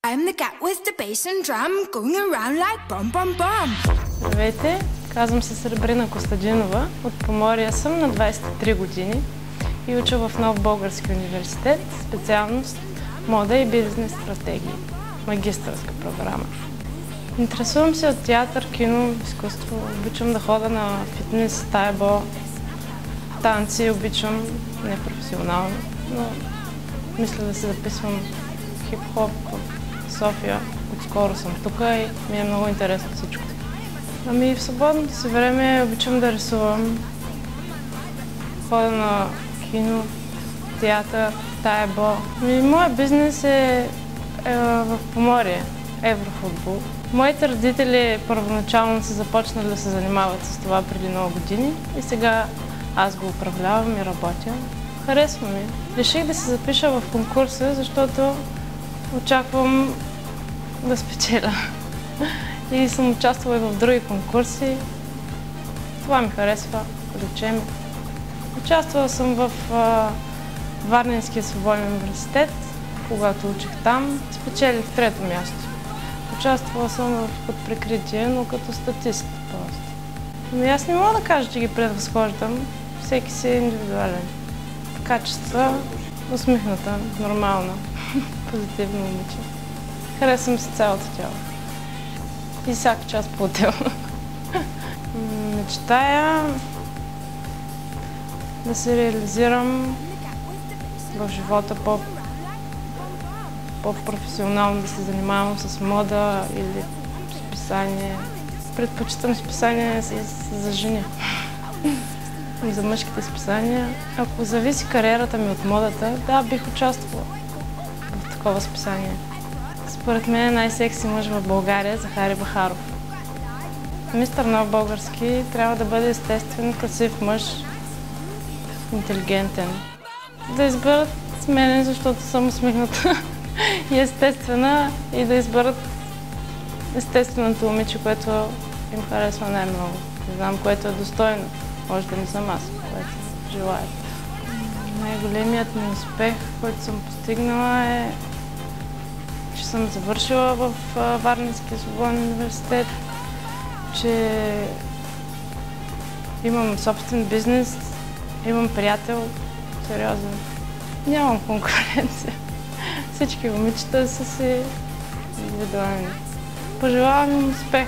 I'm the cat with the bass and drum going around like bum bum bum. Здравейте, казвам се Сребрина Костадинова. От Поморие съм, на 23 години и уча в Нов български университет, специалност мода и бизнес стратегии, магистърска програма. Интересувам се от театър, кино, изкуство. Обичам да ходя на фитнес, тайбо, танци, обичам непрофесионално, но мисля да се записвам хип-хоп в София. Отскоро съм тук и ми е много интересно всичко. Ами в свободното си време обичам да рисувам, ходя на кино, театър, тайбо. Моят бизнес е в Поморие, еврофутбол. Моите родители първоначално са започнали да се занимават с това преди много години и сега аз го управлявам и работя. Харесва ми. Реших да се запиша в конкурса, защото очаквам да спечеля. И съм участвала и в други конкурси. Това ми харесва, увлече ми. Участвала съм в Варненския свободен университет, когато учих там. Спечелих 3-то място. Участвала съм в под прикритие, но като статист просто. Но аз не мога да кажа, че ги превъзхождам. Всеки си е индивидуален. Качества, усмихната, нормална, позитивно момиче. Харесвам си цялото тяло. И всяка част по-отделно. Мечтая да се реализирам в живота по-професионално, да се занимавам с мода или с писание. Предпочитам списания за жени. И за мъжките списания. Ако зависи кариерата ми от модата, да, бих участвала в такова списание. Според мен е най-секси мъж в България Захари Бахаров. Мистър Нов български трябва да бъде естествен, красив мъж, интелигентен. Да изберат мене, защото съм усмихната и естествена, и да изберат естественото момиче, което им харесва най-много. Не знам, което е достойно. Може да не съм аз, което желая. Най-големият ми успех, който съм постигнала е, че съм завършила в Варненския свободен университет, че имам собствен бизнес, имам приятел, сериозен. Нямам конкуренция. Всички момичета са си индивидуални. Пожелавам им успех!